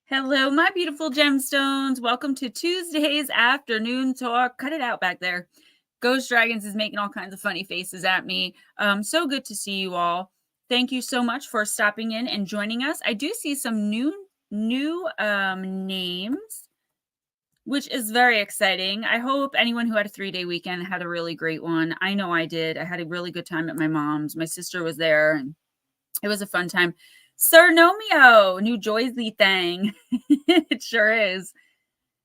Hello, my beautiful gemstones. Welcome to Tuesday's afternoon talk. Cut it out back there. Ghost Dragons is making all kinds of funny faces at me. So good to see you all. Thank you so much for stopping in and joining us. I do see some new names, which is very exciting. I hope anyone who had a 3-day weekend had a really great one. I know I did. I had a really good time at my mom's. My sister was there, and it was a fun time. Sir Nomeo, New Joysley thing. It sure is.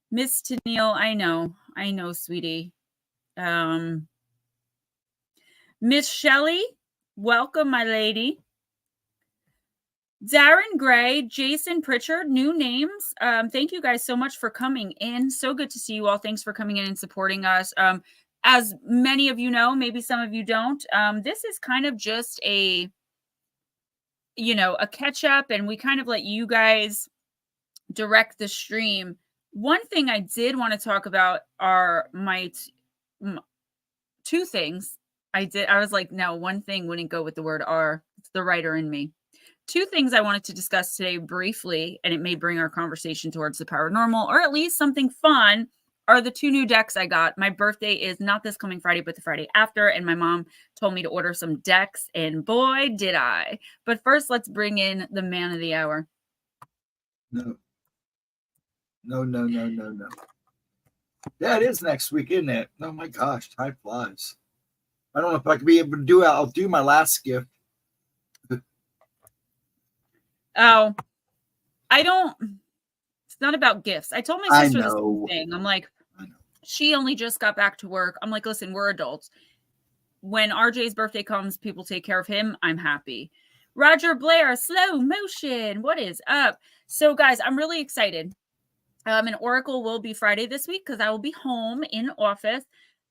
Miss Tennille, I know, sweetie. Miss Shelley, welcome, my lady. Darren Gray, Jason Pritchard, new names. Thank you guys so much for coming in. So good to see you all. Thanks for coming in and supporting us. As many of you know, maybe some of you don't, this is kind of just a catch up, and we kind of let you guys direct the stream. One thing I did want to talk about are my two things. I was like, no, one thing wouldn't go with the word are. It's the writer in me. Two things I wanted to discuss today briefly, and it may bring our conversation towards the paranormal, or at least something fun, are the two new decks I got. My birthday is not this coming Friday, but the Friday after, and my mom told me to order some decks, and boy, did I. But first, let's bring in the man of the hour. No. Yeah, it is next week, isn't it? Oh my gosh, time flies. I don't know if I could be able to do it. I'll do my last gift. Oh, I don't. It's not about gifts. I told my sister the same thing. I'm like, she only just got back to work. I'm like, listen, we're adults. When RJ's birthday comes, people take care of him. I'm happy. Roger Blair, slow motion. What is up? So, guys, I'm really excited. An Oracle will be Friday this week because I will be home in office.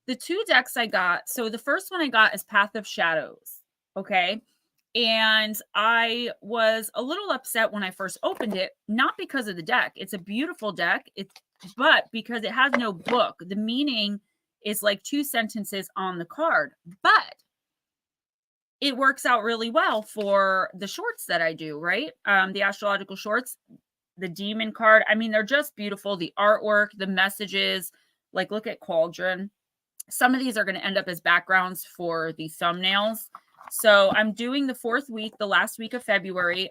The two decks I got. So the first one I got is Path of Shadows. Okay. And I was a little upset when I first opened it, not because of the deck. It's a beautiful deck. But because it has no book. The meaning is like 2 sentences on the card. But it works out really well for the shorts that I do, right? The astrological shorts, the demon card. I mean, they're just beautiful. The artwork, the messages, like look at Cauldron. Some of these are going to end up as backgrounds for the thumbnails. So I'm doing the 4th week, the last week of February,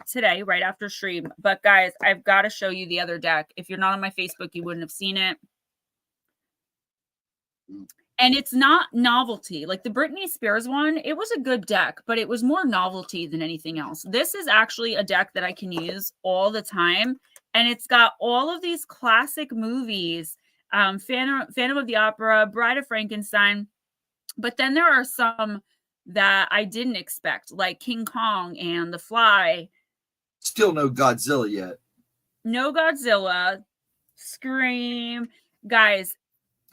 today, right after stream. But guys, I've got to show you the other deck. If you're not on my Facebook, you wouldn't have seen it. And it's not novelty. Like the Britney Spears one, it was a good deck, but it was more novelty than anything else. This is actually a deck that I can use all the time. And it's got all of these classic movies, Phantom of the Opera, Bride of Frankenstein. But then there are some that I didn't expect, like King Kong and The Fly. Still no Godzilla yet. No Godzilla. Scream. Guys,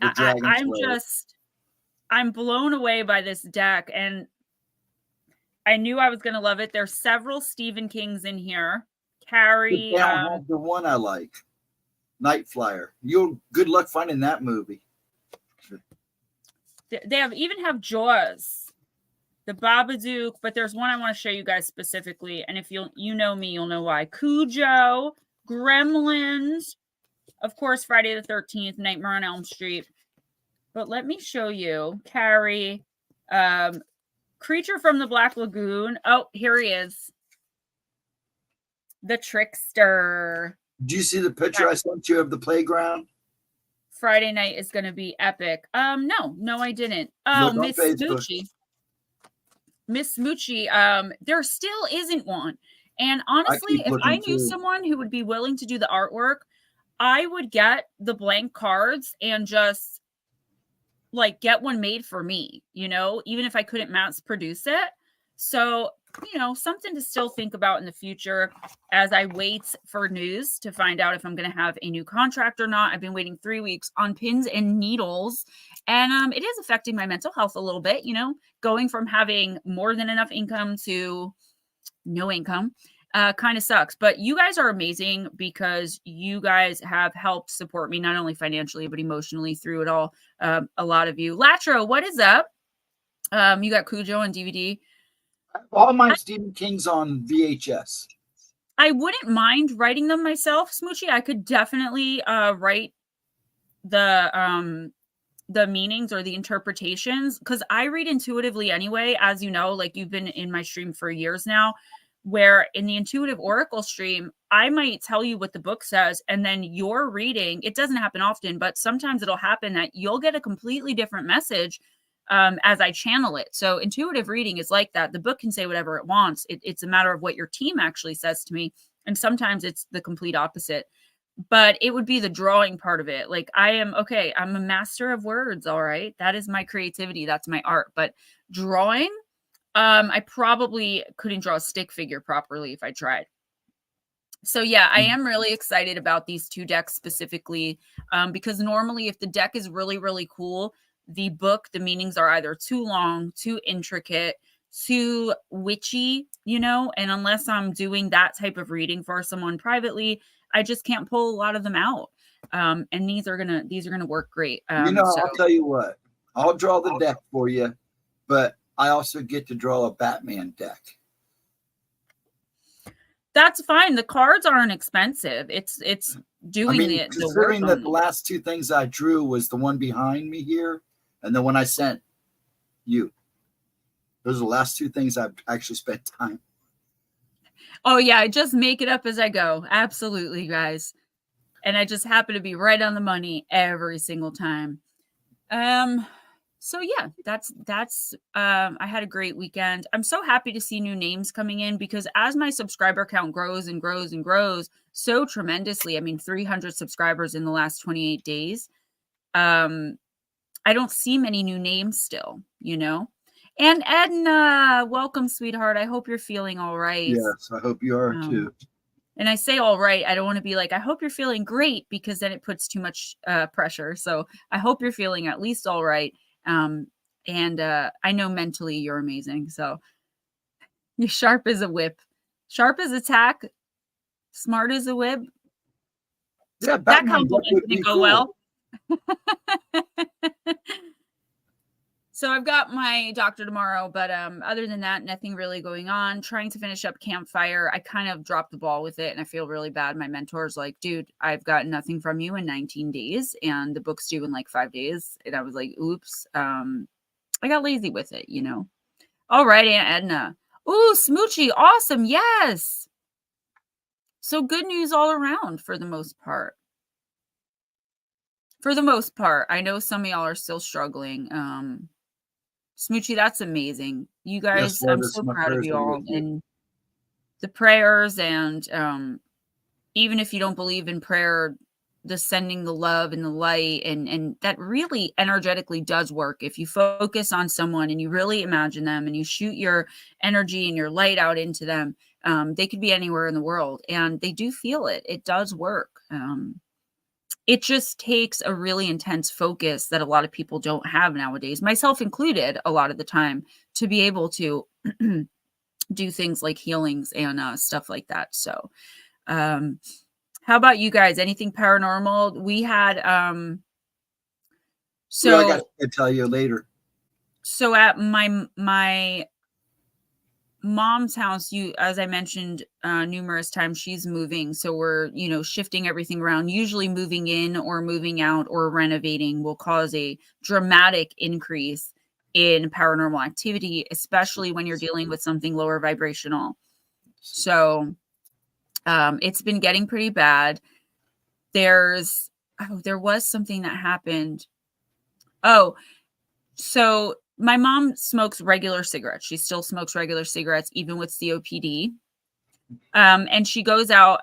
I'm blown away by this deck, and I knew I was going to love it. There's several Stephen Kings in here. Carrie. They don't have the one I like, Night Flyer. Good luck finding that movie. They even have Jaws, the Babadook, but there's one I want to show you guys specifically, and if you know me, you'll know why. Cujo, Gremlins, of course, Friday the 13th, Nightmare on Elm Street. But let me show you Carrie, Creature from the Black Lagoon. Oh, here he is. The Trickster. Did you see the picture I sent you of the playground? Friday night is going to be epic. No, I didn't. Oh, Miss Smoochie. Miss Smoochie, there still isn't one. And honestly, if I knew someone who would be willing to do the artwork, I would get the blank cards and just like get one made for me, even if I couldn't mass produce it. So, something to still think about in the future as I wait for news to find out if I'm going to have a new contract or not. I've been waiting 3 weeks on pins and needles, and it is affecting my mental health a little bit, going from having more than enough income to no income. Kind of sucks, but you guys are amazing because you guys have helped support me, not only financially, but emotionally through it all. A lot of you. Latro, what is up? You got Cujo on DVD. All my Stephen King's on VHS. I wouldn't mind writing them myself, Smoochie. I could definitely write the meanings or the interpretations, because I read intuitively anyway, as you know, like you've been in my stream for years now, where in the intuitive oracle stream, I might tell you what the book says, and then you're reading. It doesn't happen often, but sometimes it'll happen that you'll get a completely different message as I channel it. So intuitive reading is like that. The book can say whatever it wants. It's a matter of what your team actually says to me. And sometimes it's the complete opposite. But it would be the drawing part of it. Like I'm a master of words. All right. That is my creativity. That's my art. But drawing, I probably couldn't draw a stick figure properly if I tried. So yeah, I am really excited about these 2 decks specifically, because normally if the deck is really, really cool, the book, the meanings are either too long, too intricate, too witchy, and unless I'm doing that type of reading for someone privately, I just can't pull a lot of them out. And these are gonna work great. I'll tell you what, I'll draw the deck for you, but I also get to draw a Batman deck. That's fine. The cards aren't expensive. It's doing the work. Considering that the last 2 things I drew was the one behind me here and the one I sent you. Those are the last 2 things I've actually spent time. Oh yeah, I just make it up as I go. Absolutely, guys. And I just happen to be right on the money every single time. So yeah, that's I had a great weekend. I'm so happy to see new names coming in, because as my subscriber count grows and grows and grows so tremendously, 300 subscribers in the last 28 days. I don't see many new names still, And Edna, welcome, sweetheart. I hope you're feeling all right. Yes, I hope you are too. And I say all right. I don't want to be like, I hope you're feeling great, because then it puts too much pressure. So I hope you're feeling at least all right. And I know mentally you're amazing. So you're sharp as a whip, sharp as a tack, smart as a whip. Yeah, that compliment didn't go well. So I've got my doctor tomorrow, but other than that, nothing really going on. Trying to finish up Campfire. I kind of dropped the ball with it, and I feel really bad. My mentor's like, dude, I've got nothing from you in 19 days, and the book's due in like 5 days. And I was like, oops. I got lazy with it, All right, Aunt Edna. Ooh, Smoochie. Awesome. Yes. So good news all around for the most part. For the most part. I know some of y'all are still struggling. Smoochie, that's amazing. You guys, yes, I'm so proud of you all. And the prayers, and even if you don't believe in prayer, the sending the love and the light, and that really energetically does work. If you focus on someone and you really imagine them and you shoot your energy and your light out into them, they could be anywhere in the world and they do feel it. It does work. It just takes a really intense focus that a lot of people don't have nowadays, myself included, a lot of the time, to be able to do things like healings and stuff like that. So, how about you guys? Anything paranormal? We had, I got to tell you later. So at my mom's house, as I mentioned numerous times, she's moving. So we're, shifting everything around. Usually moving in or moving out or renovating will cause a dramatic increase in paranormal activity, especially when you're dealing with something lower vibrational. So it's been getting pretty bad. There was something that happened. So my mom smokes regular cigarettes. She still smokes regular cigarettes, even with COPD. And she goes out,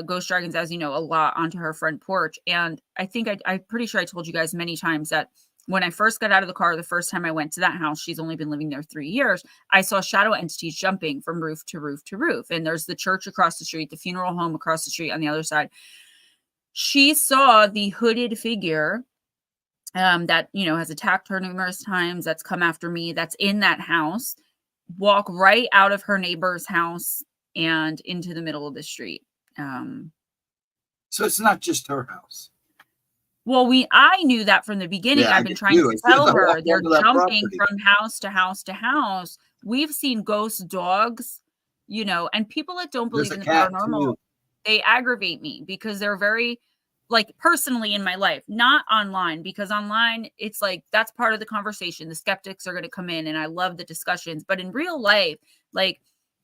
Ghost Dragons, as you know, a lot onto her front porch. And I think I'm pretty sure I told you guys many times that when I first got out of the car, the first time I went to that house, she's only been living there 3 years. I saw shadow entities jumping from roof to roof to roof. And there's the church across the street, the funeral home across the street on the other side. She saw the hooded figure that, has attacked her numerous times, that's come after me, that's in that house, walk right out of her neighbor's house and into the middle of the street. So it's not just her house. Well, I knew that from the beginning. I've been trying to tell her they're jumping from house to house to house. We've seen ghost dogs you know, and people that don't There's believe a in the cat paranormal, too. they aggravate me because they're very, like, personally in my life, not online, because online it's like that's part of the conversation. The skeptics are going to come in and I love the discussions, but in real life, like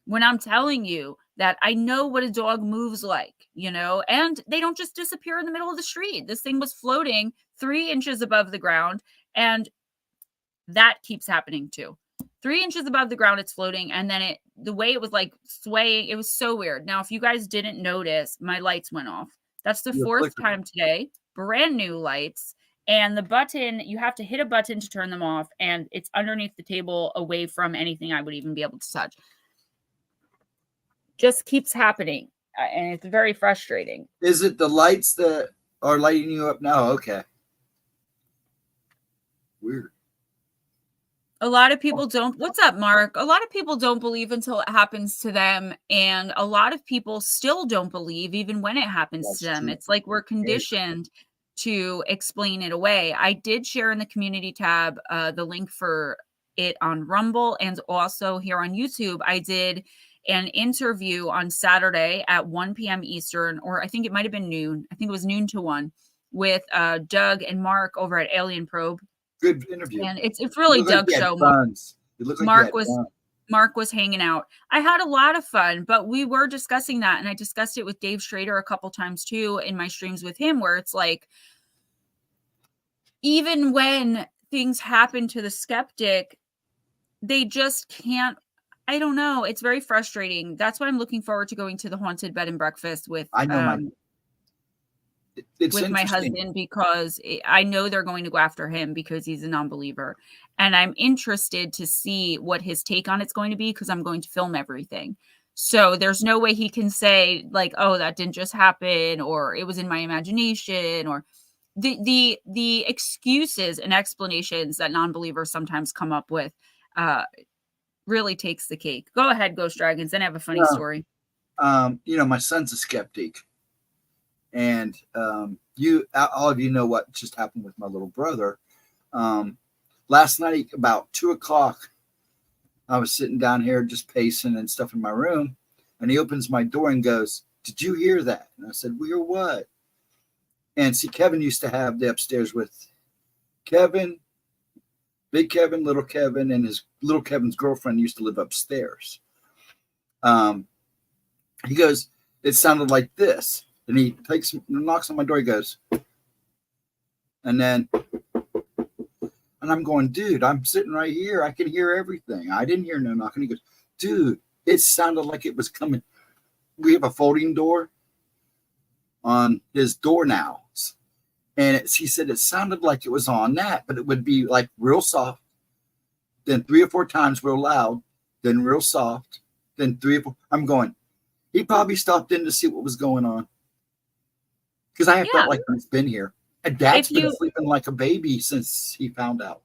when I'm telling you that I know what a dog moves like, you know, and they don't just disappear in the middle of the street. This thing was floating 3 inches above the ground, and that keeps happening too. 3 inches above the ground, it's floating, and then the way it was like swaying, it was so weird. Now, if you guys didn't notice, my lights went off. That's the You're 4th flickering. time today. Brand new lights. And the button, you have to hit a button to turn them off, and it's underneath the table away from anything I would even be able to touch. Just keeps happening, and it's very frustrating. Is it the lights that are lighting you up now? Okay. Weird. A lot of people don't. What's up, Mark? A lot of people don't believe until it happens to them. And a lot of people still don't believe even when it happens That's to them. true. It's like we're conditioned to explain it away. I did share in the community tab the link for it on Rumble, and also here on YouTube. I did an interview on Saturday at 1 p.m. Eastern, or I think it might have been noon. I think it was noon to 1 with Doug and Mark over at Alien Probe. Good interview. And it's really Doug's show. You look like Mark was hanging out. I had a lot of fun, but we were discussing that, and I discussed it with Dave Schrader a couple times too in my streams with him, where it's like, even when things happen to the skeptic, they just can't. I don't know. It's very frustrating. That's why I'm looking forward to going to the haunted bed and breakfast with I know with my husband, because I know they're going to go after him because he's a non-believer. And I'm interested to see what his take on it's going to be, because I'm going to film everything. So there's no way he can say like, oh, that didn't just happen, or it was in my imagination, or the excuses and explanations that non-believers sometimes come up with really takes the cake. Go ahead, Ghost Dragons. Then I have a funny story. You know, my son's a skeptic. And all of you know what just happened with my little brother. Last night, about 2:00, I was sitting down here just pacing and stuff in my room, and he opens my door and goes, "Did you hear that?" And I said, "We hear what?" And see, Kevin used to have the upstairs with Kevin, big Kevin, little Kevin, and his little Kevin's girlfriend used to live upstairs. He goes, "It sounded like this." And he knocks on my door. He goes, and I'm going, "Dude, I'm sitting right here. I can hear everything. I didn't hear no knocking." He goes, "Dude, it sounded like it was coming." We have a folding door on his door now. And he said it sounded like it was on that, but it would be like real soft, then 3 or 4 times real loud, then real soft, then 3 or 4. I'm going, he probably stopped in to see what was going on. Because I have felt like he's been here. And Dad's been sleeping like a baby since he found out.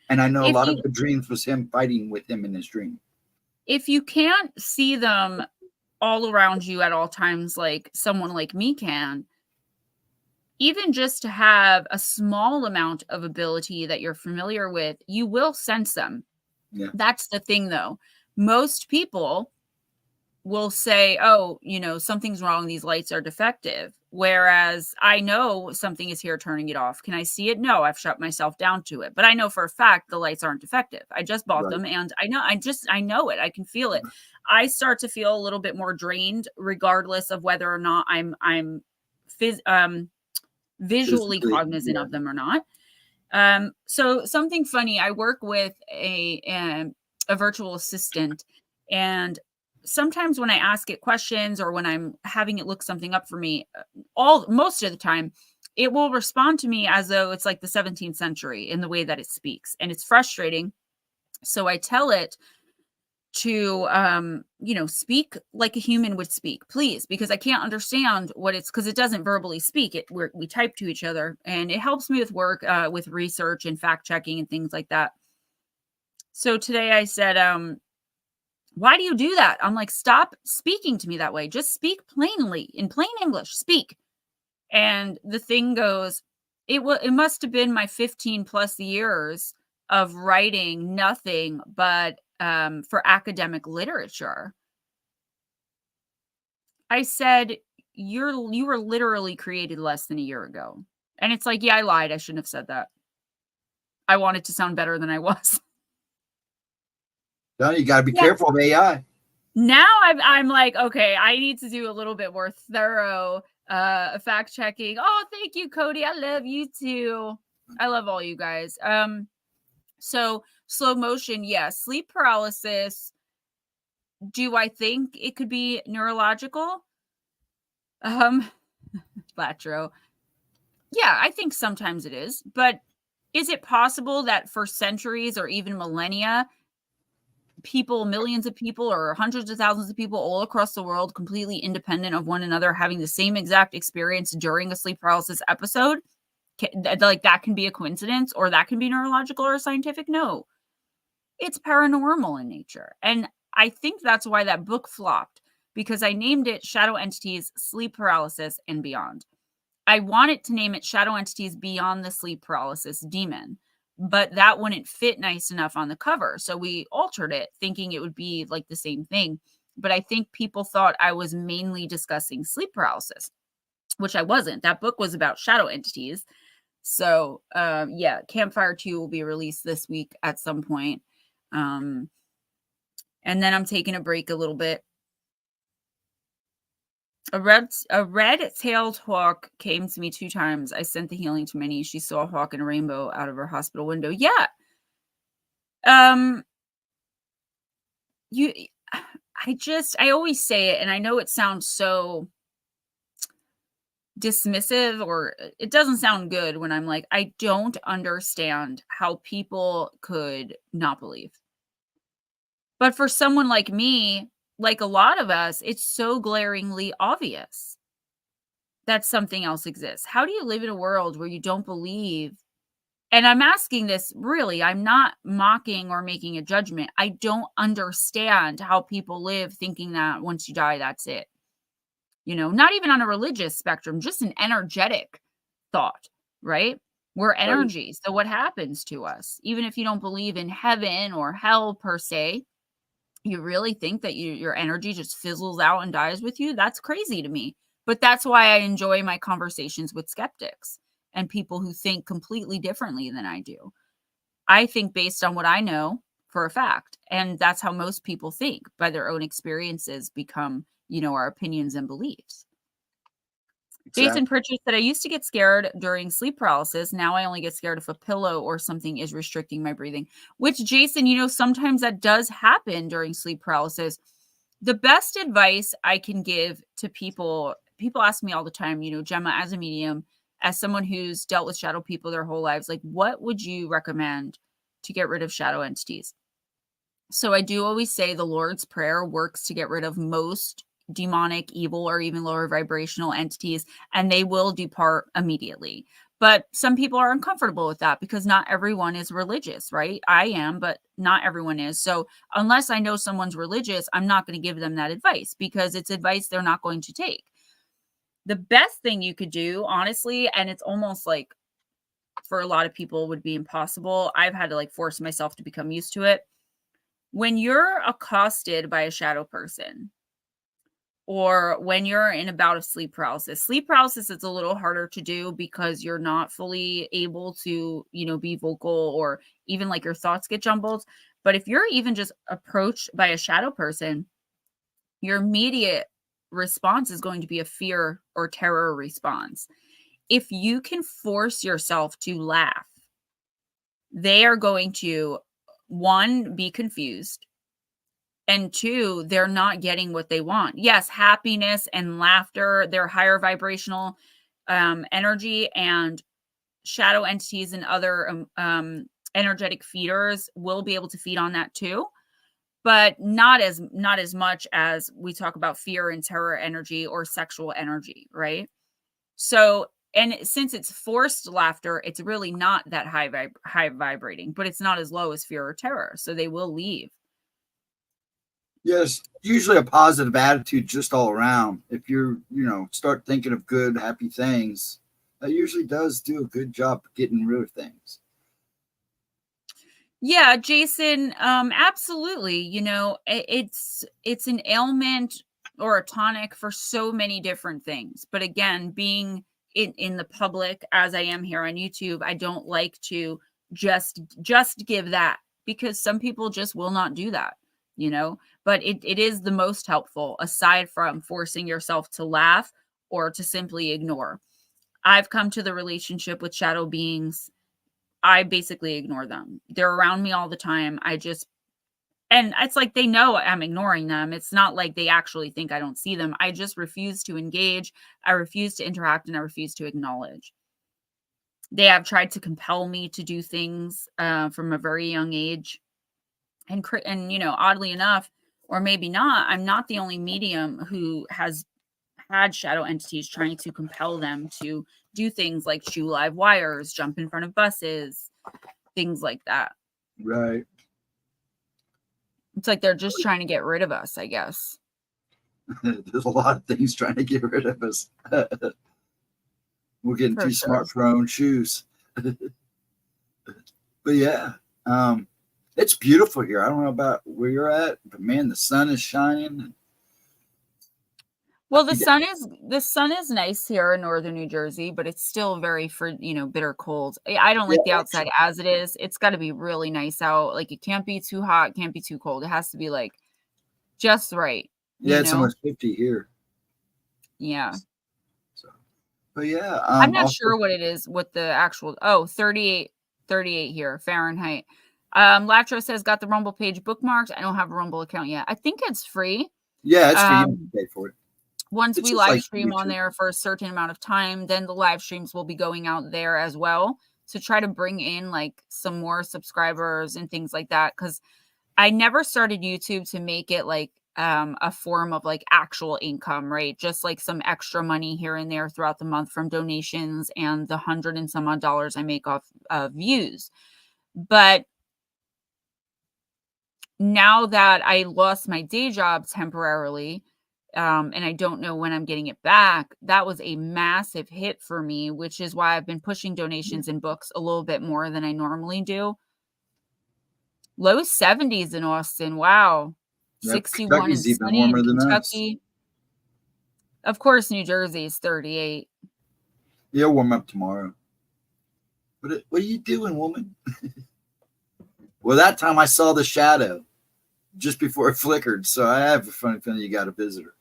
And I know a lot of the dreams was him fighting with him in his dream. If you can't see them all around you at all times like someone like me can, even just to have a small amount of ability that you're familiar with, you will sense them. Yeah. That's the thing, though. Most people will say, oh, you know, something's wrong. These lights are defective. Whereas I know something is here turning it off. Can I see it? No, I've shut myself down to it. But I know for a fact the lights aren't defective. I just bought them, and I know it. I can feel it. I start to feel a little bit more drained, regardless of whether or not I'm visually cognizant of them or not. So something funny, I work with a virtual assistant, and sometimes when I ask it questions or when I'm having it look something up for me, most of the time, it will respond to me as though it's like the 17th century in the way that it speaks. And it's frustrating. So I tell it to, speak like a human would speak, please, because I can't understand what it's, because it doesn't verbally speak. We type to each other, and it helps me with work, with research and fact checking and things like that. So today I said, why do you do that? I'm like, stop speaking to me that way. Just speak plainly, in plain English, speak. And the thing goes, it must have been my 15 plus years of writing nothing but for academic literature. I said, you were literally created less than a year ago. And it's like, yeah, I lied. I shouldn't have said that. I wanted to sound better than I was. No, you got to be careful of AI. Now I'm like, okay, I need to do a little bit more thorough fact checking. Oh, thank you, Cody. I love you too. I love all you guys. So slow motion, yes. Sleep paralysis. Do I think it could be neurological? Latro. Yeah, I think sometimes it is. But is it possible that for centuries or even millennia, people, millions of people or hundreds of thousands of people all across the world, completely independent of one another, having the same exact experience during a sleep paralysis episode, like that can be a coincidence, or that can be neurological or scientific? No, it's paranormal in nature. And I think that's why that book flopped, because I named it Shadow Entities, Sleep Paralysis, and Beyond. I wanted to name it Shadow Entities Beyond the Sleep Paralysis Demon, but that wouldn't fit nice enough on the cover. So we altered it, thinking it would be like the same thing. But I think people thought I was mainly discussing sleep paralysis, which I wasn't. That book was about shadow entities. So yeah, Campfire 2 will be released this week at some point. And then I'm taking a break a little bit. A red-tailed hawk came to me 2 times. I sent the healing to my niece. She saw a hawk and a rainbow out of her hospital window. Yeah. I always say it, and I know it sounds so dismissive, or it doesn't sound good when I'm like, I don't understand how people could not believe. But for someone like me, like a lot of us, it's so glaringly obvious that something else exists. How do you live in a world where you don't believe? And I'm asking this really, I'm not mocking or making a judgment. I don't understand how people live thinking that once you die, that's it. You know, not even on a religious spectrum, just an energetic thought, right? We're energy. So what happens to us? Even if you don't believe in heaven or hell per se, you really think that your energy just fizzles out and dies with you? That's crazy to me. But that's why I enjoy my conversations with skeptics and people who think completely differently than I do. I think based on what I know for a fact. And that's how most people think, by their own experiences become, you know, our opinions and beliefs. Exactly. Jason Pritchard said, I used to get scared during sleep paralysis. Now I only get scared if a pillow or something is restricting my breathing. Which, Jason, you know, sometimes that does happen during sleep paralysis. The best advice I can give to people ask me all the time, you know, Gemma, as a medium, as someone who's dealt with shadow people their whole lives, like, what would you recommend to get rid of shadow entities? So I do always say the Lord's Prayer works to get rid of most demonic, evil, or even lower vibrational entities, and they will depart immediately. But some people are uncomfortable with that because not everyone is religious, right? I am, but not everyone is. So unless I know someone's religious, I'm not going to give them that advice because it's advice they're not going to take. The best thing you could do, honestly, and it's almost like for a lot of people would be impossible. I've had to like force myself to become used to it. When you're accosted by a shadow person, or when you're in a bout of sleep paralysis, it's a little harder to do because you're not fully able to, you know, be vocal, or even like your thoughts get jumbled. But if you're even just approached by a shadow person, your immediate response is going to be a fear or terror response. If you can force yourself to laugh, they are going to, 1, be confused, and 2, they're not getting what they want. Yes, happiness and laughter, they're higher vibrational energy, and shadow entities and other energetic feeders will be able to feed on that too, but not as much as we talk about fear and terror energy or sexual energy, right? So, and since it's forced laughter, it's really not that high vibrating, but it's not as low as fear or terror. So they will leave. Yes, usually a positive attitude just all around. If you're, you know, start thinking of good, happy things, that usually does do a good job of getting rid of things. Yeah, Jason, absolutely. You know, it's an ailment or a tonic for so many different things. But again, being in the public as I am here on YouTube, I don't like to just give that, because some people just will not do that, you know, but it is the most helpful, aside from forcing yourself to laugh or to simply ignore. I've come to the relationship with shadow beings. I basically ignore them. They're around me all the time. And it's like they know I'm ignoring them. It's not like they actually think I don't see them. I just refuse to engage. I refuse to interact, and I refuse to acknowledge. They have tried to compel me to do things from a very young age. And, you know, oddly enough, or maybe not, I'm not the only medium who has had shadow entities trying to compel them to do things like chew live wires, jump in front of buses, things like that. Right. It's like they're just trying to get rid of us, I guess. There's a lot of things trying to get rid of us. We're getting too smart for our own shoes. But yeah, it's beautiful here. I don't know about where you're at, but man, the sun is shining. Well, the sun is nice here in northern New Jersey, but it's still very bitter cold. I don't like the outside as it is. It's got to be really nice out. Like, it can't be too hot, can't be too cold. It has to be like just right. Yeah, it's almost 50 here. Yeah. So, but yeah, I'm not sure what it is, what the actual 38 here, Fahrenheit. Latro says, got the Rumble page bookmarked. I don't have a Rumble account yet. I think it's free. Yeah, it's free. You can pay for it. Once we live stream on there for a certain amount of time, then the live streams will be going out there as well, to try to bring in like some more subscribers and things like that. Because I never started YouTube to make it like a form of like actual income, right? Just like some extra money here and there throughout the month from donations and the $100 and some odd I make off views. But now that I lost my day job temporarily, and I don't know when I'm getting it back, that was a massive hit for me, which is why I've been pushing donations and books a little bit more than I normally do. Low 70s in Austin. Wow. Yep, 61 and sunny in Kentucky. Of course, New Jersey is 38. It'll warm up tomorrow. What are you doing, woman? Well, that time I saw the shadow just before it flickered. So I have a funny feeling you got a visitor.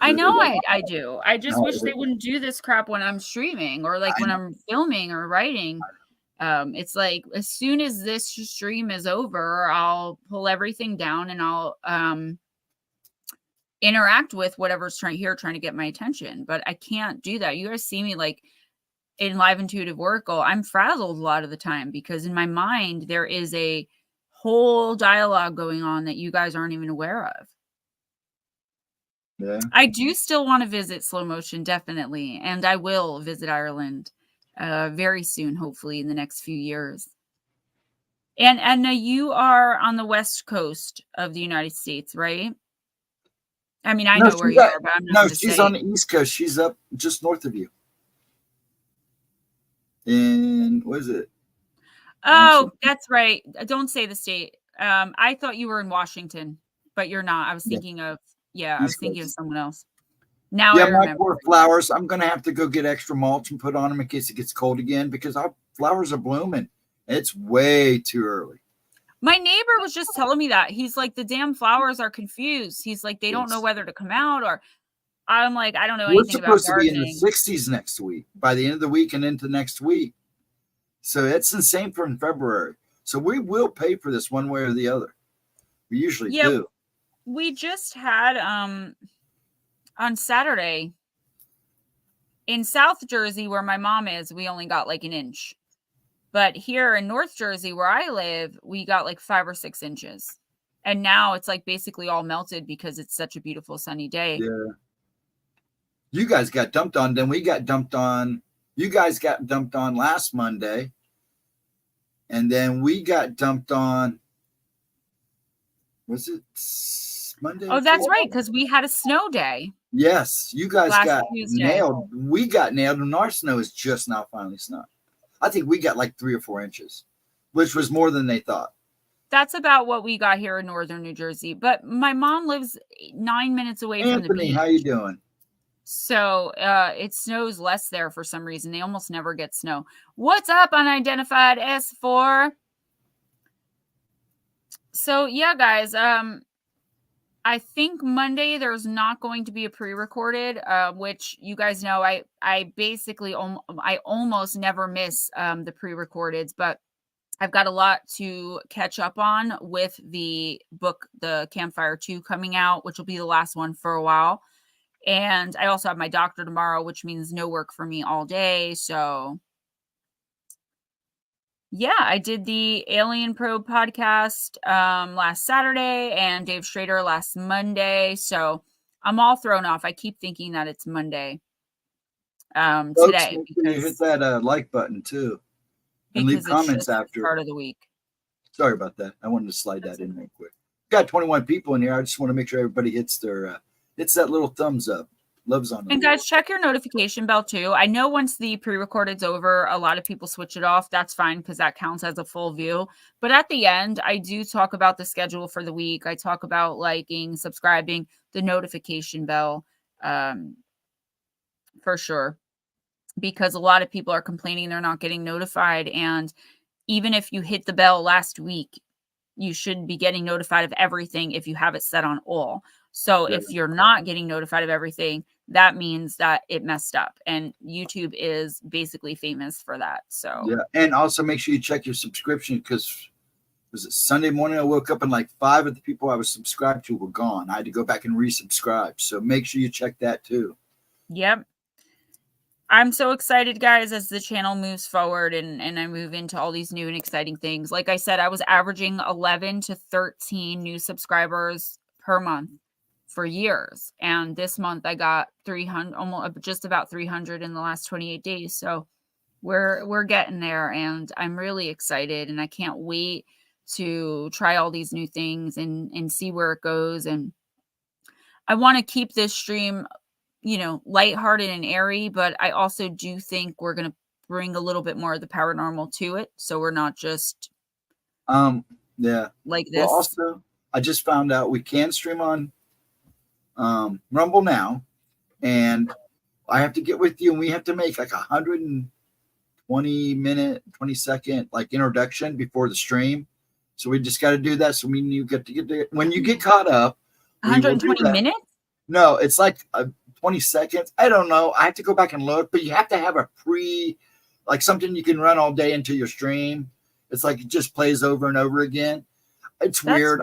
I know I do. I just wish they wouldn't do this crap when I'm streaming or like when I'm filming or writing. It's like as soon as this stream is over, I'll pull everything down and I'll interact with whatever's trying to get my attention. But I can't do that. You guys see me like in Live Intuitive Oracle, I'm frazzled a lot of the time because in my mind there is a whole dialogue going on that you guys aren't even aware of. Yeah. I do still want to visit slow motion, definitely. And I will visit Ireland very soon, hopefully in the next few years. And Edna, you are on the West Coast of the United States, right? I mean, I know where you are, but I'm not. No, she's on the East Coast. She's up just north of you. In, what is it? Oh, that's right. Don't say the state. I thought you were in Washington, but you're not. I was thinking of someone else. Now I remember. My poor flowers. I'm going to have to go get extra mulch and put on them in case it gets cold again because our flowers are blooming. It's way too early. My neighbor was just telling me that. He's like, the damn flowers are confused. He's like, they don't know whether to come out or I'm like, I don't know anything about gardening. We're supposed to be in the 60s next week, by the end of the week and into next week. So it's the same for in February. So we will pay for this one way or the other. We usually do. We just had on Saturday in South Jersey where my mom is, we only got like an inch. But here in North Jersey where I live, we got like 5 or 6 inches. And now it's like basically all melted because it's such a beautiful sunny day. Yeah. You guys got dumped on, then we got dumped on. You guys got dumped on last Monday. And then we got dumped on. Was it Monday? Oh, that's right, because we had a snow day. Yes, you guys got nailed. We got nailed, and our snow is just now finally snowing. I think we got like 3 or 4 inches, which was more than they thought. That's about what we got here in northern New Jersey. But my mom lives 9 minutes away from the beach. How you doing? So it snows less there for some reason. They almost never get snow. What's up, unidentified S4? So yeah, guys. I think Monday there's not going to be a pre-recorded, which you guys know I basically I almost never miss the pre-recordeds, but I've got a lot to catch up on with the book, The Campfire 2 coming out, which will be the last one for a while. And I also have my doctor tomorrow, which means no work for me all day. So yeah, I did the Alien Probe podcast last Saturday and Dave Schrader last Monday. So I'm all thrown off. I keep thinking that it's Monday today. Make sure you hit that like button too. And leave comments after. Start of the week. Sorry about that. I wanted to slide that in real quick. Got 21 people in here. I just want to make sure everybody hits their hits that little thumbs up. Loves on them. And guys, check your notification bell too. I know once the pre-recorded's over, a lot of people switch it off. That's fine because that counts as a full view. But at the end, I do talk about the schedule for the week. I talk about liking, subscribing, the notification bell, for sure. Because a lot of people are complaining they're not getting notified. And even if you hit the bell last week, you should be getting notified of everything if you have it set on all. So if you're not getting notified of everything, that means that it messed up. And YouTube is basically famous for that. So yeah. And also make sure you check your subscription because was it Sunday morning? I woke up and like 5 of the people I was subscribed to were gone. I had to go back and resubscribe. So make sure you check that too. Yep. I'm so excited, guys, as the channel moves forward and I move into all these new and exciting things. Like I said, I was averaging 11 to 13 new subscribers per month for years. And this month I got 300, almost just about 300 in the last 28 days. So we're getting there and I'm really excited and I can't wait to try all these new things and see where it goes. And I want to keep this stream, lighthearted and airy, but I also do think we're going to bring a little bit more of the paranormal to it. So we're not just like this. Well, also, I just found out we can stream on Rumble now, and I have to get with you and we have to make like 20-second like introduction before the stream. So we just got to do that. So you get to get there. When you get caught up, 120 minutes? No, it's like 20 seconds. I don't know. I have to go back and look, but you have to have a like something you can run all day into your stream. It's like it just plays over and over again. That's weird.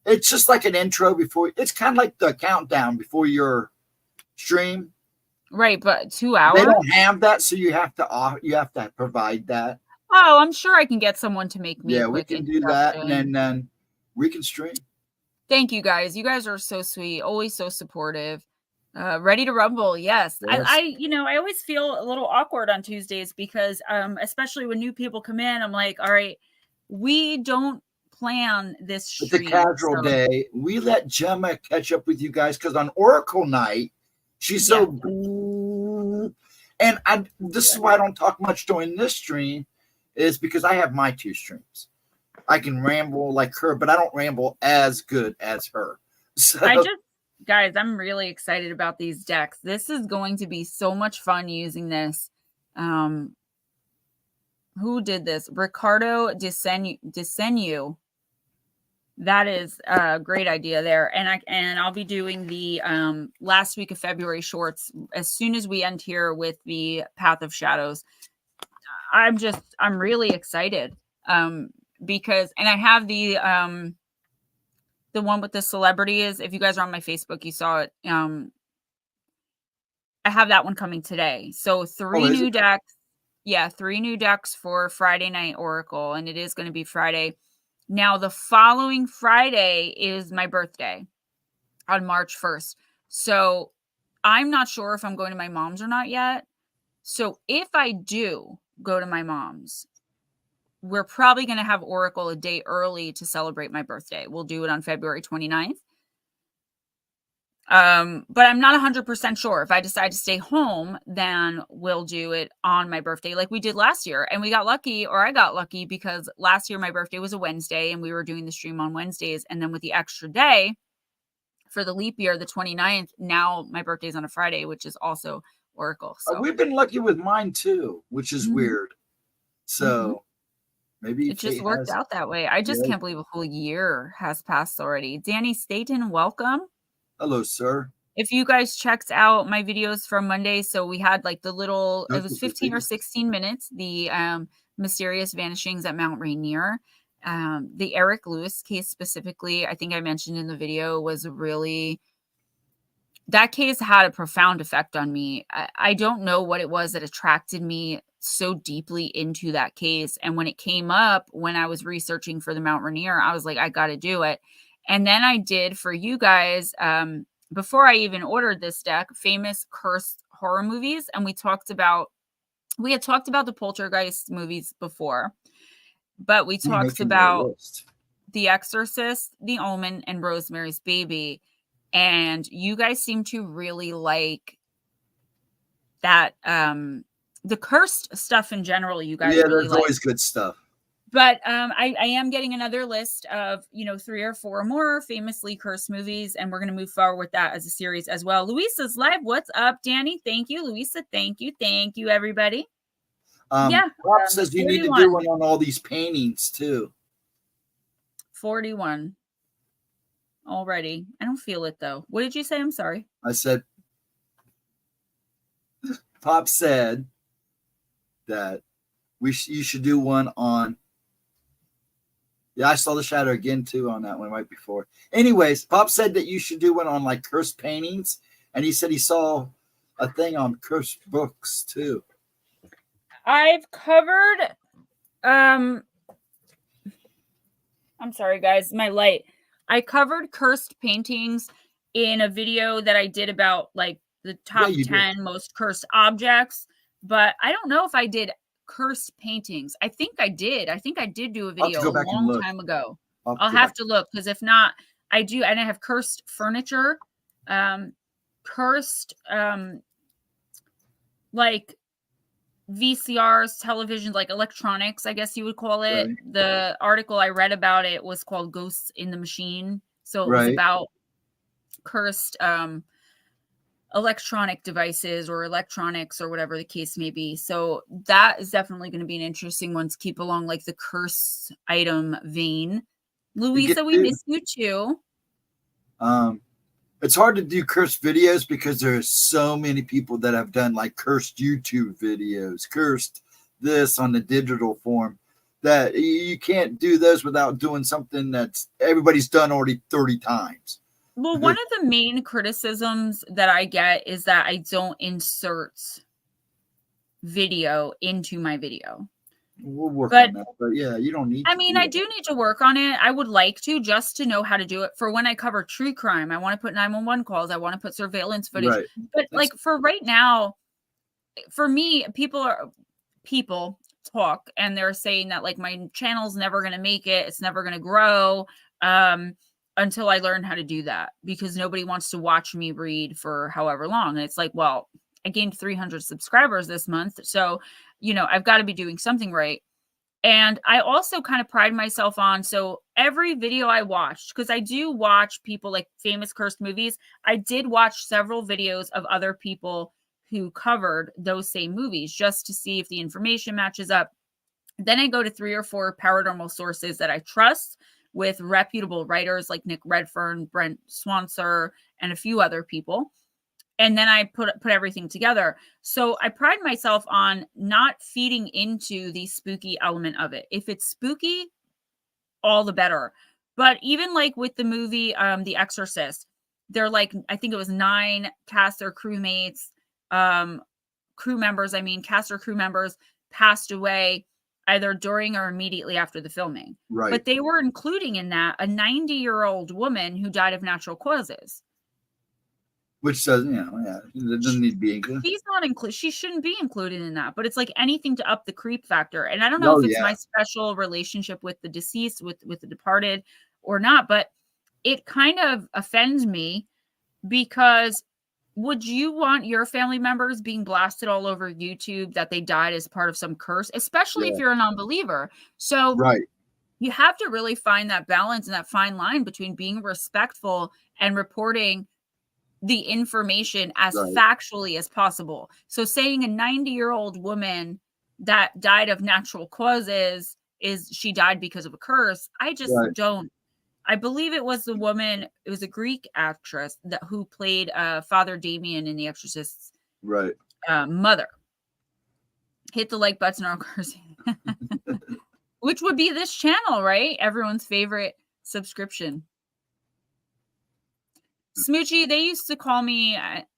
It's just like an intro before. It's kind of like the countdown before your stream. Right, but 2 hours? They don't have that, so you have to provide that. Oh, I'm sure I can get someone to make me. Yeah, we can do that, and then we can stream. Thank you, guys. You guys are so sweet, always so supportive. Ready to rumble, yes. I always feel a little awkward on Tuesdays because, especially when new people come in, I'm like, all right, we don't plan this stream. It's a casual day. We let Gemma catch up with you guys because on Oracle night, she's so. And this is why I don't talk much during this stream, is because I have my 2 streams. I can ramble like her, but I don't ramble as good as her. So guys, I'm really excited about these decks. This is going to be so much fun using this. Who did this? Ricardo Desenyu. That is a great idea there. And I'll be doing the last week of February shorts as soon as we end here with the Path of Shadows. I'm really excited. Because I have the one with the celebrities. If you guys are on my Facebook, you saw it. I have that one coming today. So 3 new decks. Yeah, 3 new decks for Friday Night Oracle, and it is going to be Friday. Now, the following Friday is my birthday on March 1st. So I'm not sure if I'm going to my mom's or not yet. So if I do go to my mom's, we're probably going to have Oracle a day early to celebrate my birthday. We'll do it on February 29th. But I'm not 100% sure. If I decide to stay home, then we'll do it on my birthday like we did last year. And we got lucky, or I got lucky, because last year my birthday was a Wednesday and we were doing the stream on Wednesdays. And then with the extra day for the leap year, the 29th, now my birthday's on a Friday, which is also Oracle. So we've been lucky with mine too, which is weird. So maybe it just worked out that way. I just can't believe a whole year has passed already. Danny Staten, welcome. Hello, sir. If you guys checked out my videos from Monday, so we had like the little, it was 15 or 16 minutes, the mysterious vanishings at Mount Rainier. The Eric Lewis case specifically, I think I mentioned in the video, was really, that case had a profound effect on me. I don't know what it was that attracted me so deeply into that case. And when it came up, when I was researching for the Mount Rainier, I was like, I got to do it. And then I did for you guys, before I even ordered this deck, famous cursed horror movies. And we had talked about the Poltergeist movies before, but we talked about The Exorcist, The Omen, and Rosemary's Baby. And you guys seem to really like that, the cursed stuff in general. You guys really there's always good stuff. But I am getting another list of, 3 or 4 more famously cursed movies, and we're going to move forward with that as a series as well. Luisa's live. What's up, Danny? Thank you. Luisa, thank you. Thank you, everybody. Bob says you 41. Need to do one on all these paintings, too. 41 already. I don't feel it, though. What did you say? I'm sorry. I said, Pop said that you should do one on. Yeah, I saw the shadow again, too, on that one right before. Anyways, Pop said that you should do one on, like, cursed paintings. And he said he saw a thing on cursed books, too. I've covered... I'm sorry, guys. My light. I covered cursed paintings in a video that I did about, like, the top 10 most cursed objects. But I don't know if I did cursed paintings. I think I did do a video a long time ago. I'll have to look, because if not, I do. And I have cursed furniture, cursed like VCRs, televisions, like electronics, I guess you would call it. Right. The article I read about it was called Ghosts in the Machine. So it was about cursed electronic devices or electronics or whatever the case may be. So that is definitely going to be an interesting one to keep along, like the curse item vein. Louisa, we miss you too. It's hard to do cursed videos because there's so many people that have done like cursed YouTube videos, cursed this on the digital form, that you can't do those without doing something that's everybody's done already 30 times. Well, one of the main criticisms that I get is that I don't insert video into my video. We'll work on that, but yeah, you don't need I mean, I do need to work on it. I would like to, just to know how to do it. For when I cover true crime, I want to put 911 calls. I want to put surveillance footage. Right. But like for right now, for me, people talk and they're saying that like my channel's never going to make it. It's never going to grow. Until I learn how to do that, because nobody wants to watch me read for however long. And it's like, well, I gained 300 subscribers this month. So, I've got to be doing something right. And I also kind of pride myself on, so every video I watched, because I do watch people like famous cursed movies. I did watch several videos of other people who covered those same movies just to see if the information matches up. Then I go to 3 or 4 paranormal sources that I trust, with reputable writers like Nick Redfern, Brent Swanser, and a few other people. And then I put everything together. So I pride myself on not feeding into the spooky element of it. If it's spooky, all the better. But even like with the movie, The Exorcist, they're like, I think it was 9 cast or crewmates, cast or crew members passed away either during or immediately after the filming. Right. But they were including in that a 90-year-old woman who died of natural causes. Which doesn't, it doesn't need to be included. She's not included. She shouldn't be included in that. But it's like anything to up the creep factor. And I don't know if it's my special relationship with the deceased, with the departed or not, but it kind of offends me because would you want your family members being blasted all over YouTube that they died as part of some curse, especially if you're a non-believer? So you have to really find that balance and that fine line between being respectful and reporting the information as factually as possible. So saying a 90-year-old woman that died of natural causes is she died because of a curse, I just don't. I believe it was the woman, it was a Greek actress who played Father Damien in The Exorcist's mother. Hit the like button or cursing. Which would be this channel, right? Everyone's favorite subscription. Smoochie, they used to call me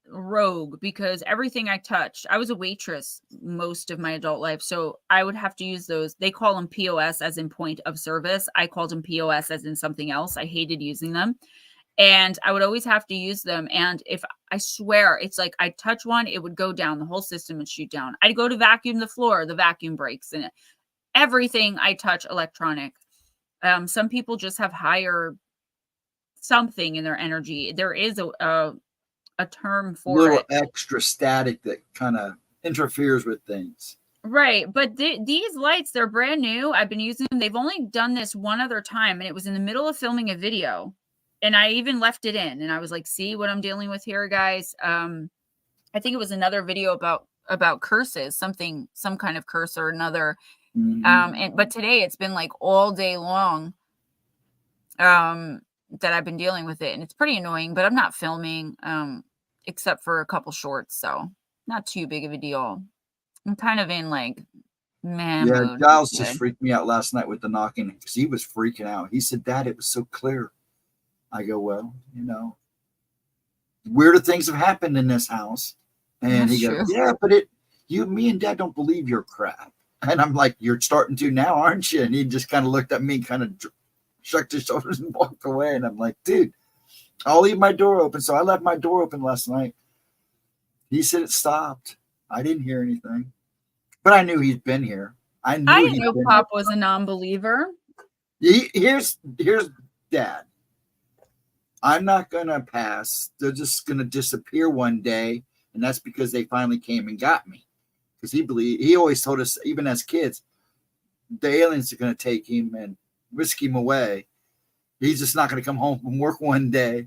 rogue because everything I touched, I was a waitress most of my adult life. So I would have to use those. They call them POS as in point of service. I called them POS as in something else. I hated using them. And I would always have to use them. And if I swear, it's like I'd touch one, it would go down. The whole system would shoot down. I'd go to vacuum the floor, the vacuum breaks, and everything I touch electronic. Some people just have higher something in their energy. There is a term for little it. Extra static that kind of interferes with things. Right. But these lights, they're brand new. I've been using them. They've only done this one other time, and it was in the middle of filming a video. And I even left it in. And I was like, see what I'm dealing with here, guys. I think it was another video about curses, some kind of curse or another. But today it's been like all day long that I've been dealing with it, and it's pretty annoying, but I'm not filming except for a couple shorts, so not too big of a deal. I'm kind of in like mode. Giles just freaked me out last night with the knocking because he was freaking out. He said, Dad, it was so clear. I go, well, weirder things have happened in this house. And he goes, yeah, but me and Dad don't believe your crap. And I'm like, you're starting to now, aren't you? And he just kind of looked at me, kind of shrugged his shoulders and walked away. And I'm like, dude, I'll leave my door open. So I left my door open last night. He said it stopped. I didn't hear anything, but I knew he'd been here. I didn't know Pop was a non-believer. Here's Dad. I'm not going to pass. They're just going to disappear one day. And that's because they finally came and got me. Because he always told us, even as kids, the aliens are going to take him and whisk him away. He's just not going to come home from work one day.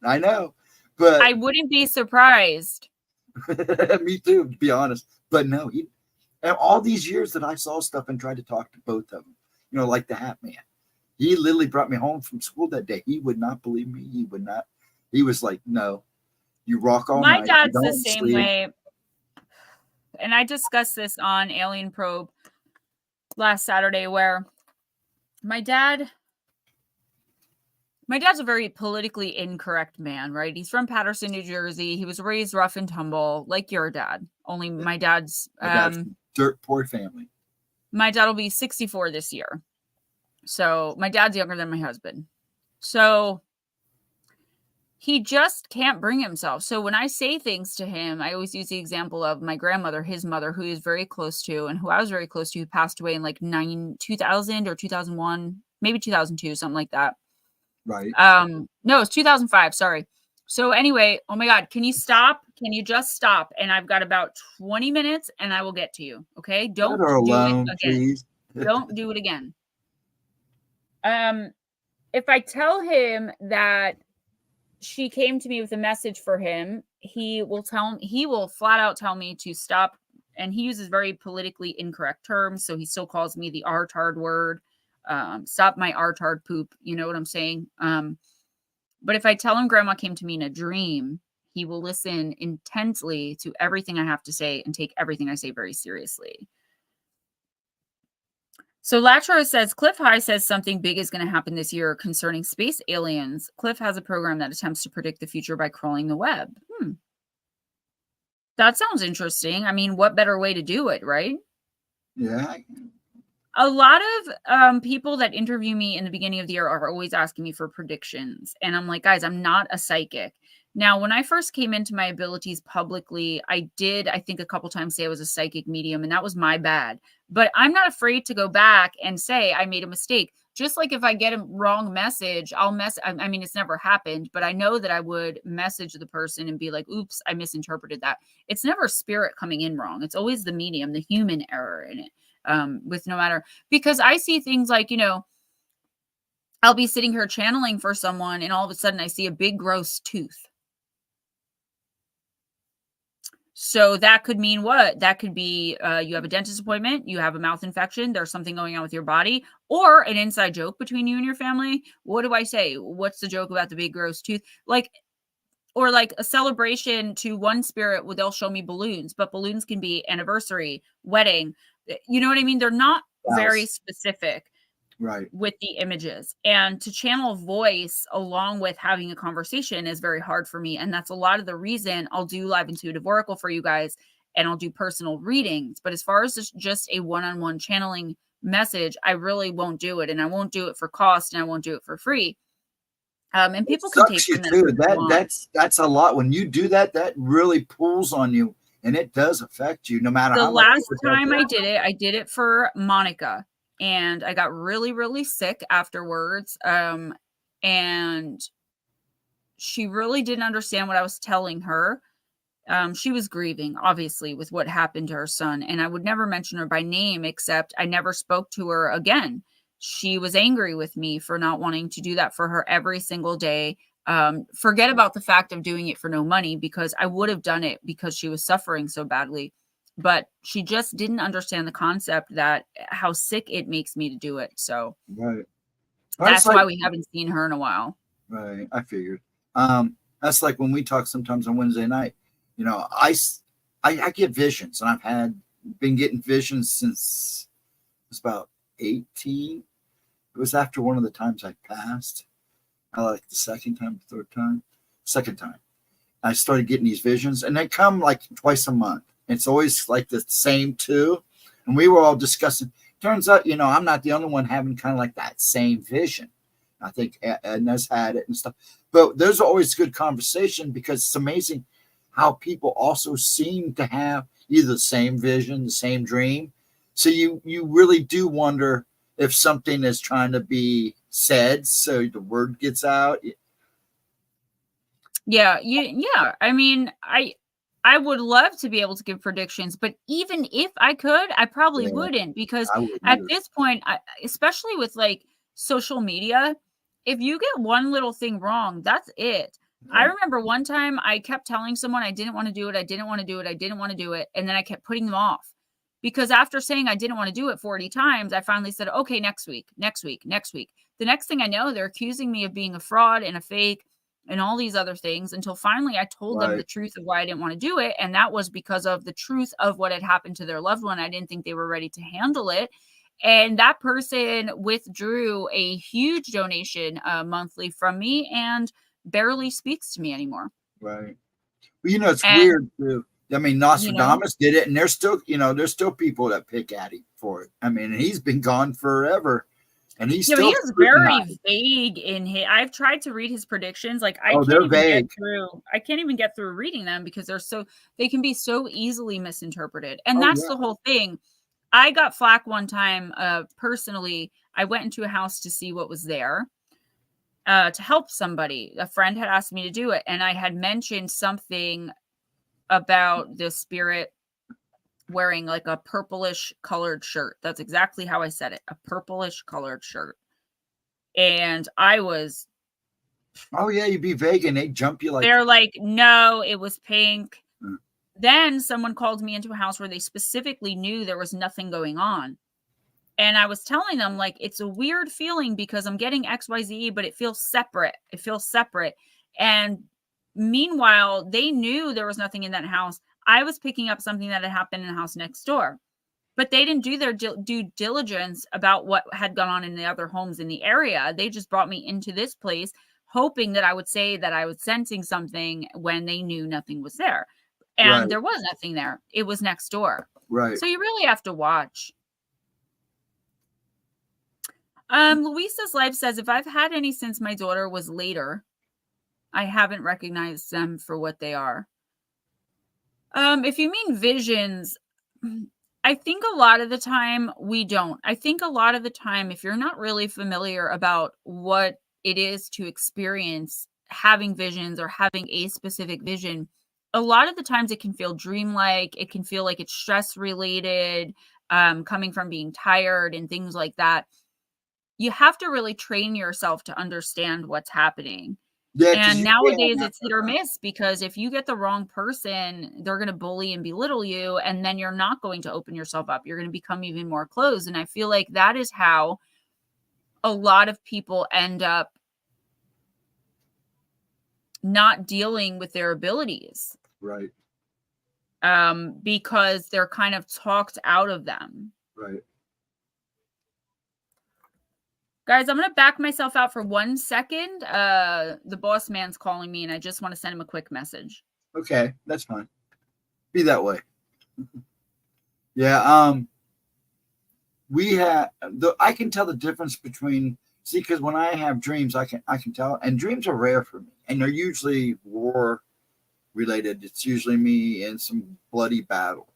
I know. But I wouldn't be surprised. Me too, to be honest. But no, and all these years that I saw stuff and tried to talk to both of them, like the Hat Man. He literally brought me home from school that day. He would not believe me. He would not. He was like, no, you rock all night. My dad's the same way. And I discussed this on Alien Probe last Saturday, where my dad's a very politically incorrect man, right? He's from Paterson, New Jersey. He was raised rough and tumble, like your dad. Only my dad's dirt poor family. My dad will be 64 this year. So my dad's younger than my husband. So he just can't bring himself. So when I say things to him, I always use the example of my grandmother, his mother, who he is very close to and who I was very close to, who passed away in like 2000 or 2001, maybe 2002, something like that. Right. No, it's 2005. Sorry. So anyway, oh my God, can you stop? Can you just stop? And I've got about 20 minutes and I will get to you. Okay. Don't do it again. Please. Don't do it again. If I tell him that she came to me with a message for him, he will flat out tell me to stop. And he uses very politically incorrect terms. So he still calls me the R-tard word. Stop my R-tard poop. You know what I'm saying? But if I tell him grandma came to me in a dream, he will listen intensely to everything I have to say and take everything I say very seriously. So Latro says, Cliff High says something big is going to happen this year concerning space aliens. Cliff has a program that attempts to predict the future by crawling the web. That sounds interesting. I mean, what better way to do it, right? Yeah. A lot of people that interview me in the beginning of the year are always asking me for predictions. And I'm like, guys, I'm not a psychic. Now, when I first came into my abilities publicly, I think a couple times say I was a psychic medium, and that was my bad. But I'm not afraid to go back and say I made a mistake. Just like if I get a wrong message, I'll I mean, it's never happened, but I know that I would message the person and be like, oops, I misinterpreted that. It's never spirit coming in wrong. It's always the medium, the human error in it. With no matter, because I see things like, I'll be sitting here channeling for someone and all of a sudden I see a big gross tooth. So that could mean what? That could be you have a dentist appointment, you have a mouth infection, there's something going on with your body, or an inside joke between you and your family. What do I say? What's the joke about the big gross tooth? Or like a celebration to one spirit where they'll show me balloons, but balloons can be anniversary, wedding. You know what I mean? They're not very specific. Right. With the images, and to channel voice along with having a conversation is very hard for me. And that's a lot of the reason I'll do live intuitive oracle for you guys and I'll do personal readings. But as far as just a one-on-one channeling message, I really won't do it. And I won't do it for cost and I won't do it for free. And people can take you too. That's a lot. When you do that, that really pulls on you and it does affect you no matter how. The last time I did it for Monica. And I got really, really sick afterwards. And she really didn't understand what I was telling her. She was grieving, obviously, with what happened to her son. And I would never mention her by name, except I never spoke to her again. She was angry with me for not wanting to do that for her every single day. Forget about the fact of doing it for no money, because I would have done it because she was suffering so badly. But she just didn't understand the concept that how sick it makes me to do it. So that's why we haven't seen her in a while. Right. I figured. That's like when we talk sometimes on Wednesday night, I get visions, and I've been getting visions since I was about 18. It was after one of the times I passed. I like the second time. I started getting these visions, and they come like twice a month. It's always like the same two. And we were all discussing. Turns out, I'm not the only one having kind of like that same vision. I think Edna's had it and stuff. But there's always good conversation, because it's amazing how people also seem to have either the same vision, the same dream. So you really do wonder if something is trying to be said so the word gets out. Yeah. I mean, I would love to be able to give predictions, but even if I could, I probably wouldn't, because at this point, especially with like social media, if you get one little thing wrong, that's it. Yeah. I remember one time I kept telling someone I didn't want to do it. And then I kept putting them off, because after saying I didn't want to do it 40 times, I finally said, okay, next week. The next thing I know, they're accusing me of being a fraud and a fake and all these other things, until finally I told them the truth of why I didn't want to do it. And that was because of the truth of what had happened to their loved one. I didn't think they were ready to handle it. And that person withdrew a huge donation monthly from me and barely speaks to me anymore. Right. Well, it's weird too. I mean, Nostradamus did it, and there's still people that pick at him for it. I mean, he's been gone forever. And he's still he is very vague in his. I've tried to read his predictions. Like I can't even get through reading them, because they can be so easily misinterpreted. And that's the whole thing. I got flack one time personally. I went into a house to see what was there to help somebody. A friend had asked me to do it, and I had mentioned something about the spirit wearing like a purplish colored shirt. That's exactly how I said it. A purplish colored shirt. And I was. Oh yeah, you'd be vague and they jump you like. They're like, no, it was pink. Then someone called me into a house where they specifically knew there was nothing going on. And I was telling them, like, it's a weird feeling because I'm getting XYZ, but it feels separate. And meanwhile, they knew there was nothing in that house. I was picking up something that had happened in the house next door, but they didn't do their due diligence about what had gone on in the other homes in the area. They just brought me into this place, hoping that I would say that I was sensing something when they knew nothing was there. And there was nothing there. It was next door. Right. So you really have to watch. Luisa's Life says, if I've had any since my daughter was later, I haven't recognized them for what they are. If you mean visions, I think a lot of the time we don't. I think a lot of the time, if you're not really familiar about what it is to experience having visions or having a specific vision, a lot of the times it can feel dreamlike. It can feel like it's stress related, coming from being tired and things like that. You have to really train yourself to understand what's happening. Yeah, because And you nowadays can't. it's hit or miss, because if you get the wrong person, they're going to bully and belittle you, and then you're not going to open yourself up. You're going to become even more closed. And I feel like that is how a lot of people end up not dealing with their abilities. Right. Because they're kind of talked out of them. Right. Guys, I'm going to back myself out for 1 second. The boss man's calling me and I just want to send him a quick message. Okay, that's fine. Be that way. Yeah. We have I can tell the difference between, because when I have dreams, I can tell, and dreams are rare for me, and they're usually war related. It's usually me in some bloody battle.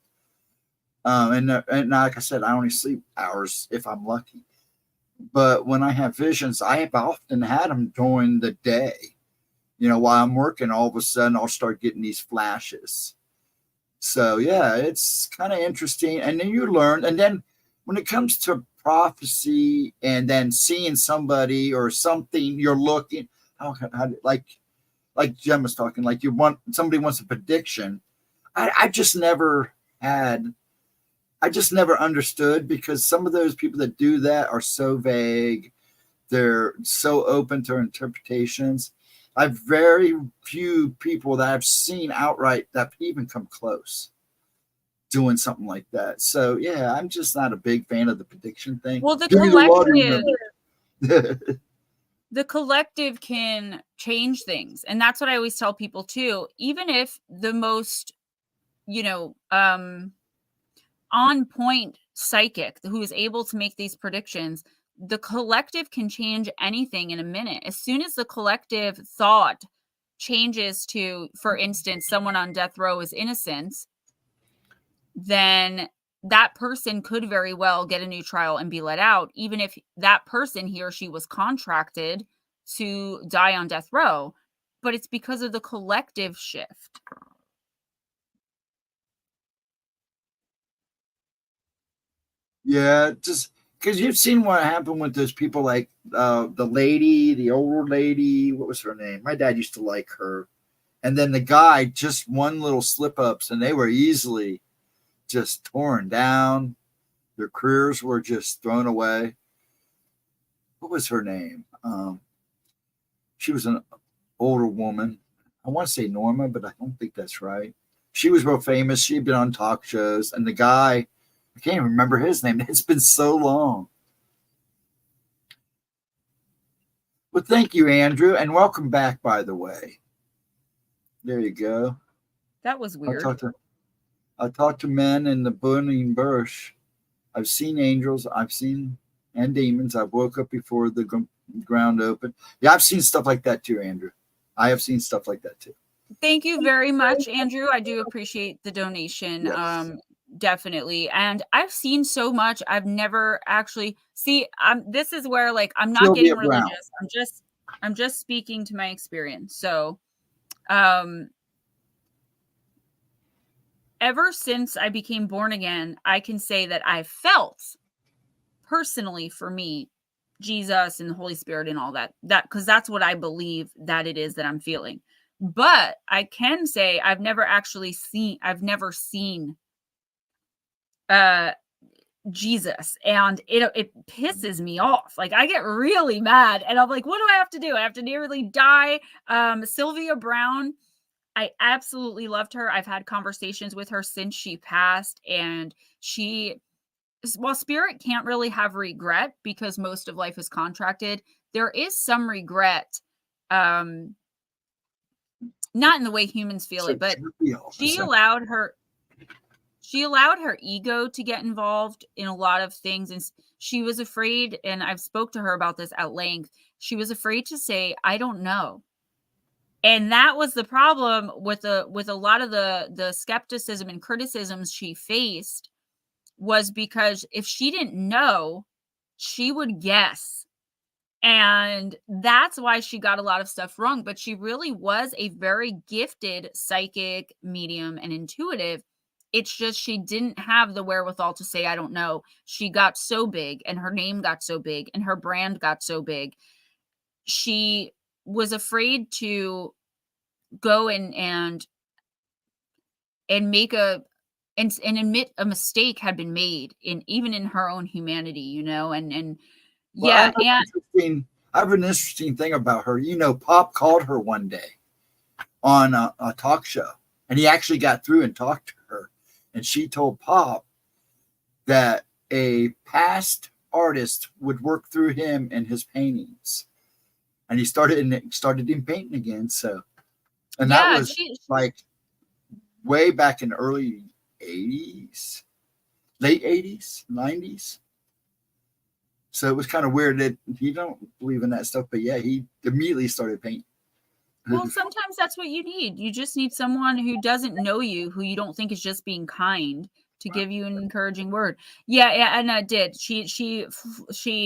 And like I said, I only sleep hours if I'm lucky. But when I have visions, I have often had them during the day. While I'm working, all of a sudden I'll start getting these flashes. So yeah, it's kind of interesting. And then you learn. And then when it comes to prophecy and then seeing somebody or something, you're looking, like Jem was talking, like somebody wants a prediction. I just never understood, because some of those people that do that are so vague. They're so open to interpretations. I've very few people that I've seen outright that even come close doing something like that. So yeah, I'm just not a big fan of the prediction thing. Well, the collective can change things. And that's what I always tell people too. Even if the most, on point psychic who is able to make these predictions, the collective can change anything in a minute. As soon as the collective thought changes to, for instance, someone on death row is innocent, then that person could very well get a new trial and be let out, even if that person, he or she, was contracted to die on death row. But it's because of the collective shift. Yeah, just because you've seen what happened with those people, like the older lady, what was her name? My dad used to like her. And then the guy, just one little slip ups, and they were easily just torn down. Their careers were just thrown away. What was her name? She was an older woman. I want to say Norma, but I don't think that's right. She was real famous. She'd been on talk shows, and the guy, I can't even remember his name. It's been so long. Well, thank you, Andrew, and welcome back, by the way. There you go. That was weird. I talked to men in the burning bush. I've seen angels. And demons. I've woke up before the ground opened. Yeah, I've seen stuff like that too, Andrew. I have seen stuff like that too. Thank you very much, Andrew. I do appreciate the donation. Yes. Definitely. And I've seen so much. I've never actually this is where, like, I'm not getting religious. I'm just speaking to my experience. So ever since I became born again, I can say that I felt personally, for me, Jesus and the Holy Spirit and all that, because that's what I believe that it is that I'm feeling. But I can say I've never seen Jesus, and it pisses me off. Like, I get really mad, and I'm like, what do I have to do? I have to nearly die. Sylvia Brown, I absolutely loved her. I've had conversations with her since she passed, and while spirit can't really have regret because most of life is contracted, there is some regret. Not in the way humans feel it, but she allowed her ego to get involved in a lot of things. And she was afraid, and I've spoke to her about this at length. She was afraid to say, I don't know. And that was the problem with a lot of the skepticism and criticisms she faced, was because if she didn't know, she would guess. And that's why she got a lot of stuff wrong. But she really was a very gifted psychic, medium, and intuitive. It's just she didn't have the wherewithal to say, I don't know. She got so big, and her name got so big, and her brand got so big. She was afraid to go and make and admit a mistake had been made even in her own humanity, you know, and well, yeah. I have an interesting thing about her. You know, Pop called her one day on a talk show, and he actually got through and talked to her, and she told Pop that a past artist would work through him and his paintings, and he started him painting again. So, and that was like way back in the early 80s, late 80s, 90s. So it was kind of weird that he don't believe in that stuff, but yeah, he immediately started painting. Well, sometimes that's what you need. You just need someone who doesn't know you, who you don't think is just being kind, to give you an encouraging word. Yeah, and I did. She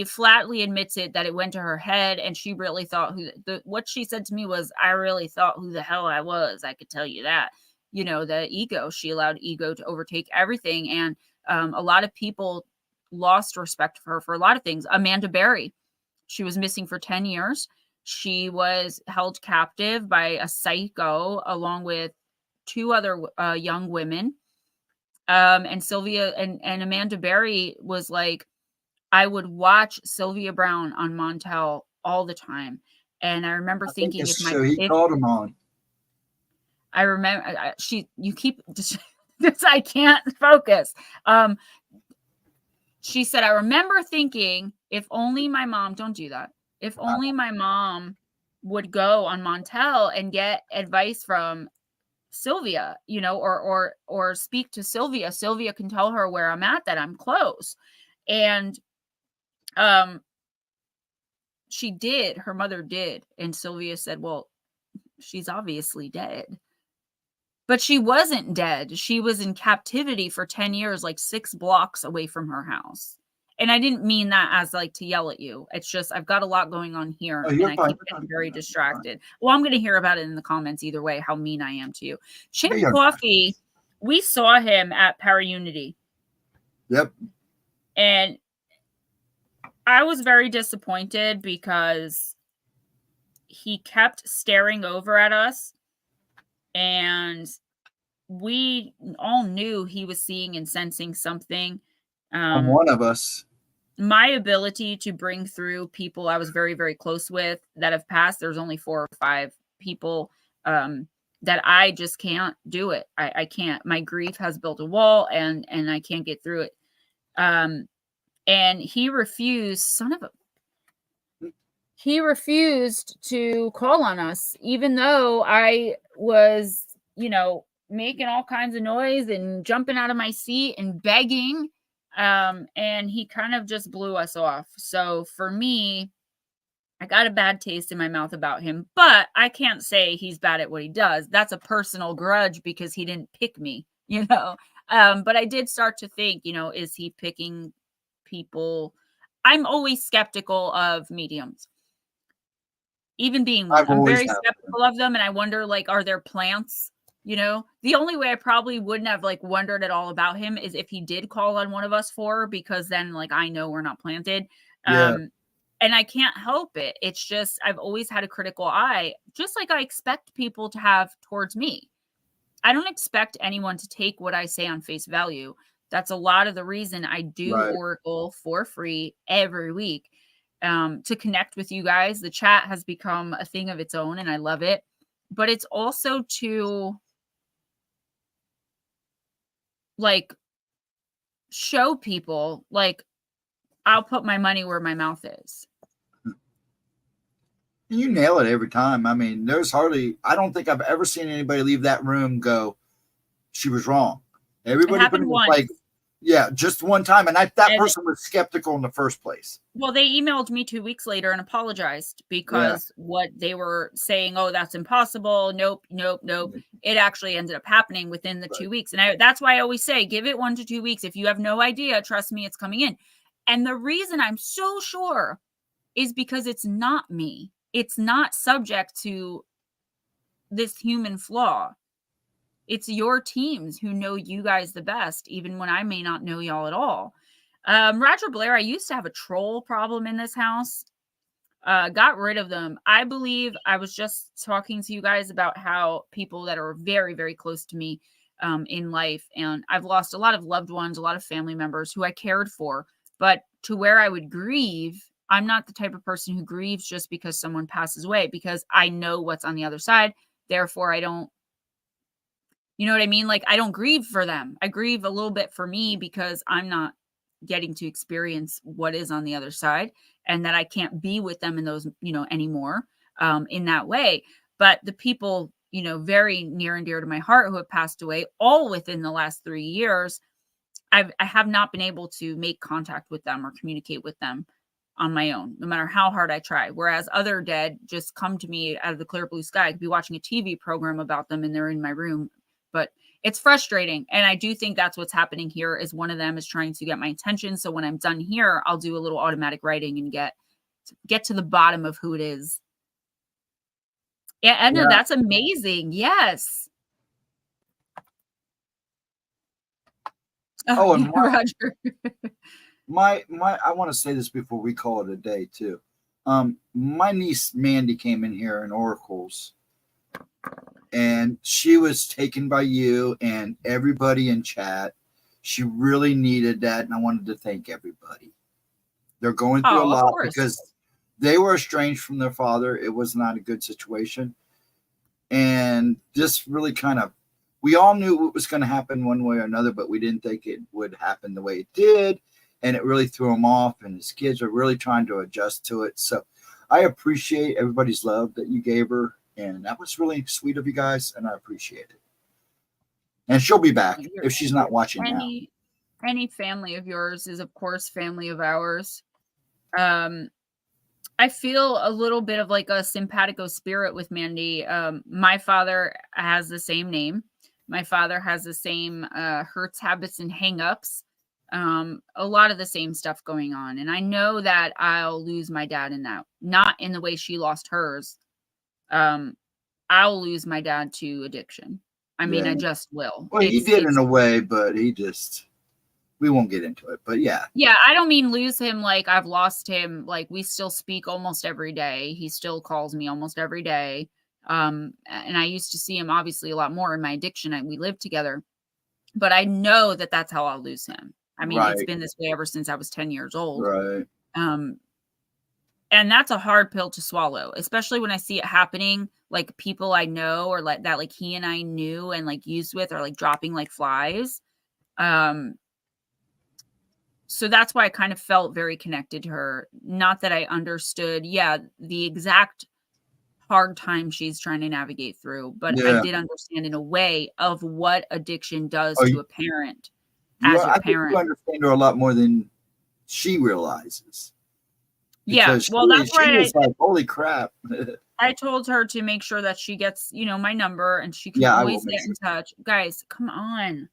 flatly admits it, that it went to her head, and she really thought what she said to me was, I really thought who the hell I was. I could tell you that. You know, the ego. She allowed ego to overtake everything, and a lot of people lost respect for her for a lot of things. Amanda Berry, she was missing for 10 years. She was held captive by a psycho along with 2 other young women. And Sylvia and Amanda Berry was like, I would watch Sylvia Brown on Montel all the time. And I remember thinking, he called him on. I remember you keep just I can't focus. She said, I remember thinking, if only my mom, don't do that. If only my mom would go on Montel and get advice from Sylvia, you know, or speak to Sylvia. Sylvia can tell her where I'm at, that I'm close. And she did, her mother did. And Sylvia said, well, she's obviously dead. But she wasn't dead. She was in captivity for 10 years, like 6 blocks away from her house. And I didn't mean that as like to yell at you. It's just I've got a lot going on here, and I keep getting very distracted. Well, I'm going to hear about it in the comments either way, how mean I am to you. Chip Coffee, we saw him at Para-Unity. Yep. And I was very disappointed because he kept staring over at us, and we all knew he was seeing and sensing something. One of us. My ability to bring through people I was very, very close with that have passed, there's only 4 or 5 people that I just can't do it. I can't. My grief has built a wall, and I can't get through it. And he refused, he refused to call on us, even though I was, you know, making all kinds of noise and jumping out of my seat and begging. And he kind of just blew us off. So for me, I got a bad taste in my mouth about him, but I can't say he's bad at what he does. That's a personal grudge because he didn't pick me, you know? But I did start to think, you know, is he picking people? I'm always skeptical of mediums. Even being one, I'm very skeptical of them. And I wonder, like, are there plants? You know, the only way I probably wouldn't have like wondered at all about him is if he did call on one of us 4, because then like I know we're not planted. Yeah. And I can't help it. It's just I've always had a critical eye, just like I expect people to have towards me. I don't expect anyone to take what I say on face value. That's a lot of the reason I do Oracle for free every week, to connect with you guys. The chat has become a thing of its own, and I love it. But it's also to like show people, like, I'll put my money where my mouth is. You nail it every time. I mean, I don't think I've ever seen anybody leave that room go, she was wrong. Everybody was like, Yeah, just one time. And that person was skeptical in the first place. Well, they emailed me 2 weeks later and apologized because what they were saying, oh, that's impossible. Nope. It actually ended up happening within the 2 weeks. And that's why I always say, give it 1 to 2 weeks. If you have no idea, trust me, it's coming in. And the reason I'm so sure is because it's not me. It's not subject to this human flaw. It's your teams who know you guys the best, even when I may not know y'all at all. Roger Blair, I used to have a troll problem in this house. Got rid of them. I believe I was just talking to you guys about how people that are very, very close to me in life, and I've lost a lot of loved ones, a lot of family members who I cared for, but to where I would grieve, I'm not the type of person who grieves just because someone passes away, because I know what's on the other side. Therefore, I don't, you know what I mean? Like, I don't grieve for them. I grieve a little bit for me because I'm not getting to experience what is on the other side, and that I can't be with them in those, anymore in that way. But the people, very near and dear to my heart who have passed away all within the last 3 years, I have not been able to make contact with them or communicate with them on my own, no matter how hard I try. Whereas other dead just come to me out of the clear blue sky. I could be watching a TV program about them and they're in my room. But it's frustrating. And I do think that's what's happening here, is one of them is trying to get my attention. So when I'm done here, I'll do a little automatic writing and get to the bottom of who it is. Yeah, Edna, that's amazing. Yes. Oh, and Roger. I want to say this before we call it a day too. My niece Mandy came in here in Oracles, and she was taken by you and everybody in chat. She really needed that, and I wanted to thank everybody. They're going through a lot because they were estranged from their father. It was not a good situation. And this really we all knew it was going to happen one way or another, but we didn't think it would happen the way it did. And it really threw him off, and his kids are really trying to adjust to it. So I appreciate everybody's love that you gave her. And that was really sweet of you guys, and I appreciate it. And she'll be back if she's not watching now. Any family of yours is, of course, family of ours. I feel a little bit of like a simpatico spirit with Mandy. My father has the same name. My father has the same hurts, habits, and hang-ups. A lot of the same stuff going on. And I know that I'll lose my dad in that. Not in the way she lost hers. I'll lose my dad to addiction. I mean, I just will. Well, he did in a way, but we won't get into it, but yeah. Yeah, I don't mean lose him like I've lost him. Like, we still speak almost every day. He still calls me almost every day. And I used to see him obviously a lot more in my addiction, and we lived together. But I know that that's how I'll lose him. I mean, It's been this way ever since I was 10 years old. Right. And that's a hard pill to swallow, especially when I see it happening, like people I know, or like that, like he and I knew and like used with, are like dropping like flies. So that's why I kind of felt very connected to her. Not that I understood, the exact hard time she's trying to navigate through, but I did understand in a way of what addiction does to a parent. I think you understand her a lot more than she realizes. Because that's why she was like, holy crap. I told her to make sure that she gets, my number, and she can always get in touch. Guys, come on.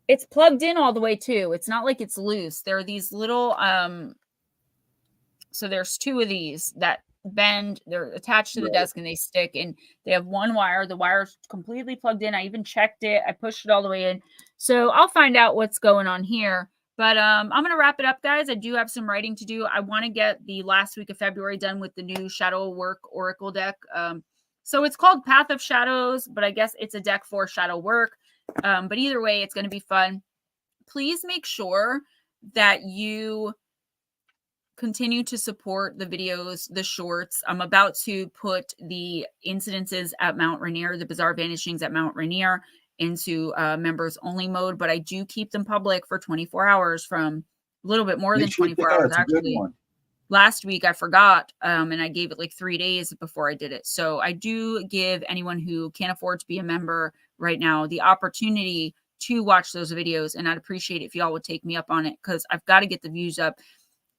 It's plugged in all the way too. It's not like it's loose. There are these little, so there's 2 of these that bend. They're attached to the desk and they stick, and they have one wire. The wire's completely plugged in. I even checked it. I pushed it all the way in. So I'll find out what's going on here. But I'm going to wrap it up, guys. I do have some writing to do. I want to get the last week of February done with the new Shadow Work Oracle deck. So it's called Path of Shadows, but I guess it's a deck for shadow work. But either way, it's going to be fun. Please make sure that you continue to support the videos, the shorts. I'm about to put the incidences at Mount Rainier, the bizarre vanishings at Mount Rainier, into members only mode, but I do keep them public for 24 hours, from a little bit more than 24 hours actually. Last week I forgot, and I gave it like 3 days before I did it. So I do give anyone who can't afford to be a member right now the opportunity to watch those videos. And I'd appreciate it if y'all would take me up on it, because I've got to get the views up.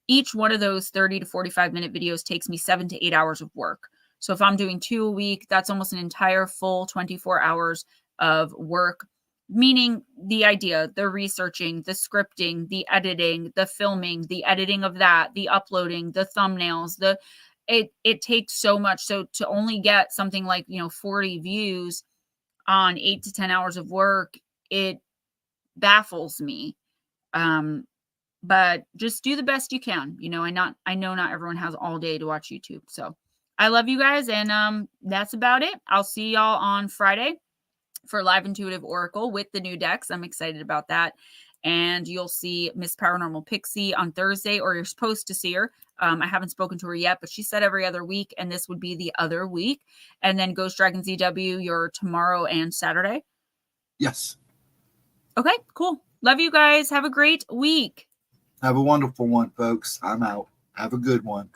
Each one of those 30 to 45 minute videos takes me 7 to 8 hours of work. So if I'm doing 2 a week, that's almost an entire full 24 hours of work, meaning the idea, the researching, the scripting, the editing, the filming, the editing of that, the uploading, the thumbnails, it takes so much. So to only get something like, 40 views on 8 to 10 hours of work, it baffles me. But just do the best you can. I know not everyone has all day to watch YouTube. So I love you guys. And that's about it. I'll see y'all on Friday for Live Intuitive Oracle with the new decks. I'm excited about that. And you'll see Miss Paranormal Pixie on Thursday, or you're supposed to see her. I haven't spoken to her yet, but she said every other week, and this would be the other week. And then Ghost Dragon ZW, you're tomorrow and Saturday. Yes. Okay, cool. Love you guys. Have a great week. Have a wonderful one, folks. I'm out. Have a good one.